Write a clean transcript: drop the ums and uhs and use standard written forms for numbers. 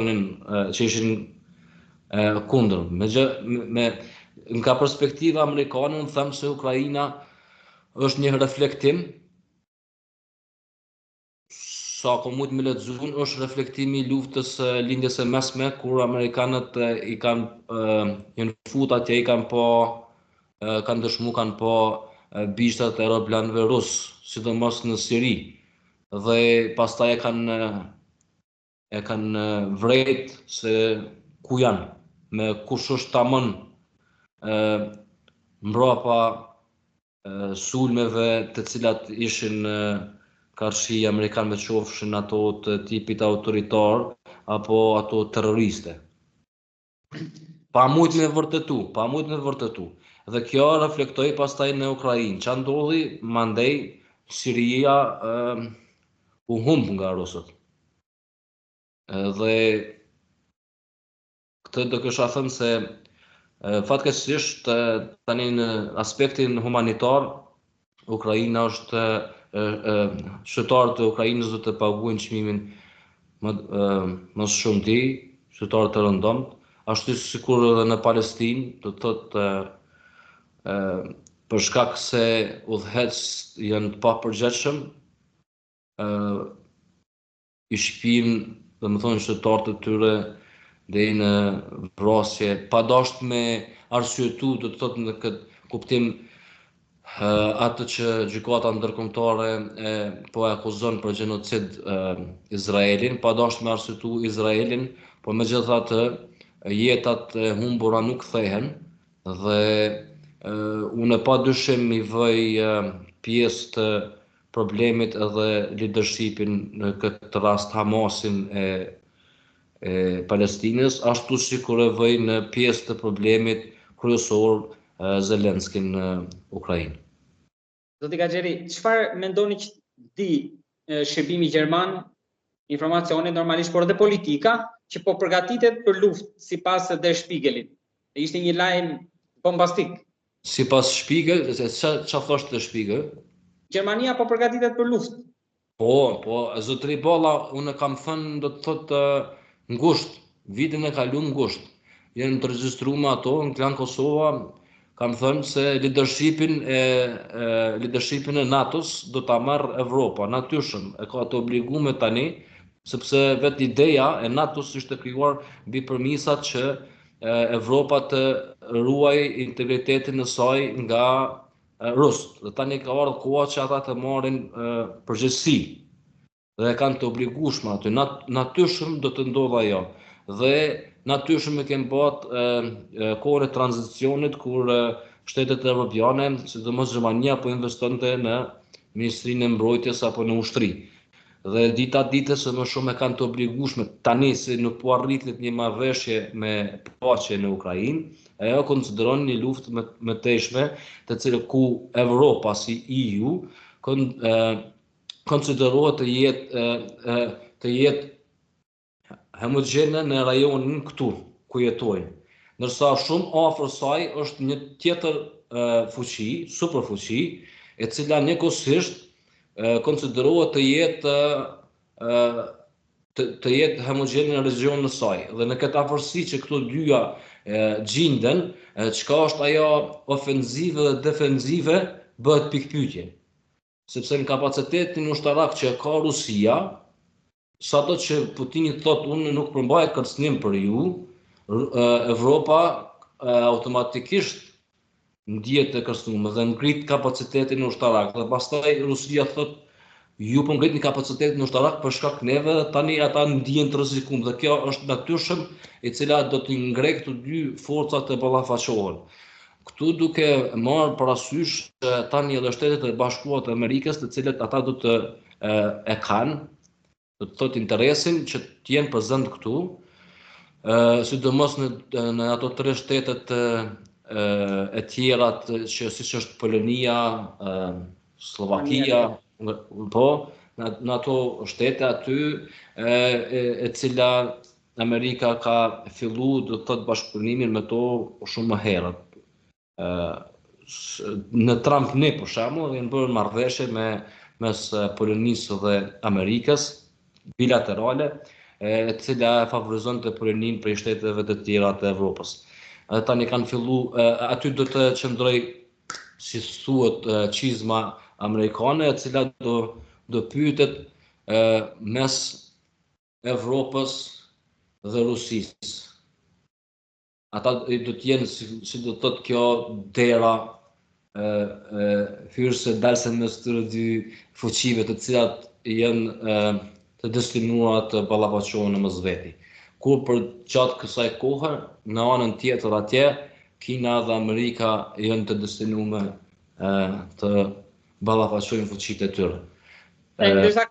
që ishin kundër. Nga perspektiva amerikane, unë them se Ukraina është një reflektim, sa ko mujtë me lexuar, është reflektimi i luftës lindjes së mesme, kur amerikanët i kanë fut atje, kanë dëshmu, kanë po bishtat e aeroplanëve rus, sidomos në Siri, dhe pastaj e kanë vrejt se ku janë, me kush është tamën mbrapa sulmeve të cilat ishin karshi amerikanëve, qofshin ato të tipit autoritar apo ato terroriste. Pa mujt me vërtetu. Dhe kjo reflektoi pastaj në Ukrainë. Ç'a ndodhi? Mandej Siria u humb nga rusët. Dhe këtë do kisha thënë se fatkeqësisht tani në aspektin humanitar Ukraina është qytetarët e Ukrainës do të paguajnë çmimin më shumë ti, qytetarët e rëndomtë, ashtu sikur edhe në Palestinë, do të thotë për shkak se udhëhecët janë të papërgjegjshëm, i shpin, domethënë qytetarët e tyre deri në vrasje, pa dashur me arsyetu, do të thotë në këtë kuptim atë që gjykata ndërkombëtare po e akuzon për gjenocid Izraelin, pa dashur me arsyetu Izraelin, por megjithatë jetat e humbura nuk kthehen dhe unë pa dyshim i vëj pjesë të problemit edhe leadershipin në këtë rast Hamasin e Palestinës, ashtu sikur e vëj në pjesë të problemit kryesor Zelenskin në Ukrainë. Zoti Gaxheri, çfarë mendoni që di shërbimi gjerman, informacione normalisht, por edhe politika, që po përgatitet për luftë sipas Der Spiegelit? Ishte një lajm bombastik. Sipas Spiegel, çfarë thoshte Der Spiegel? Gjermania po përgatitet për luftë. Po, zotëri Balla, unë kam thënë, do të thotë ngushtë, vitin e kaluar ngushtë. Janë të regjistruar ato në Klan Kosova, kam thënë se leadershipin e NATO-s do ta marr Evropa, natyrshëm, e ka të obliguar tani, sepse vetë ideja e NATO-s ishte krijuar mbi përmisat që Evropa të ruaj integritetin e saj nga rusët. Dhe tani ka ardhur koha që ata të marrin përgjegjësi dhe kanë të obligueshme aty. Natyrshëm do të ndodhë ajo. Dhe natyrshëm e kemi bërë kohën e tranzicionit kur shtetet evropiane, sidomos Gjermania, po investonte në Ministrinë e Mbrojtjes apo në ushtri. Dhe dita ditës më shumë e kanë të obligueshme tani se nuk po arritet një marrëveshje me paqe në Ukrainë, ajo konsideron një luftë më teshme, të cilën ku Evropa si EU konsiderohet të jetë homogjene në rajonin këtu ku jetojnë. Ndërsa shumë afër saj është një tjetër fuqi, superfuqi, e cila njëkohësisht konsiderohet të jetë homogjene në regionin e saj. Dhe në këtë afërsi që këto dyja gjinden, çka është ajo ofenzive dhe defensive, bëhet pikpyetje. Sepse në kapacitetin ushtarak që ka Rusia, sado që Putini thotë unë nuk përmbaj kërcënim për ju, Evropa automatikisht ndihet e kërcënuar dhe ngrit kapacitetin ushtarak. Dhe pastaj Rusia thotë ju po ngritni kapacitetin ushtarak për shkak neve, tani ata ndihen të rrezikuar. Dhe kjo është natyrshëm, e cila do të ngrej këto dy forcat të ballafaqohen. Këtu duke marrë parasysh tani edhe Shtetet e Bashkuara të Amerikës, të cilët ata do të kanë, do të thotë interesin që të jenë prezent këtu, sidomos në ato tre shtetet e tjera që siç është Polonia, Slovakia, po, në ato shtete aty e cila Amerika ka filluar do të thotë bashkëpunimin me to shumë më herët. Në Trump ne për shembull janë bërë marrëveshje mes Polonisë dhe Amerikës bilaterale, e cila favorizon të përënin për shteteve të tjera të Evropës. Tani kanë fillu, aty do të qëndroj, si thuhet, qizma amerikane, e cila do pyetet mes Evropës dhe Rusisë. Ata do të jenë, si do të thotë kjo dera hyrëse dalsen mes këtyre dy fuqive, të cilat janë të destinuara të ballafaqohen në mesveti. Kur për gjatë kësaj kohe, në anën tjetër atje, Kina dhe Amerika janë të destinuar të ballafaqojnë fuqitë e tyre. Ndërsa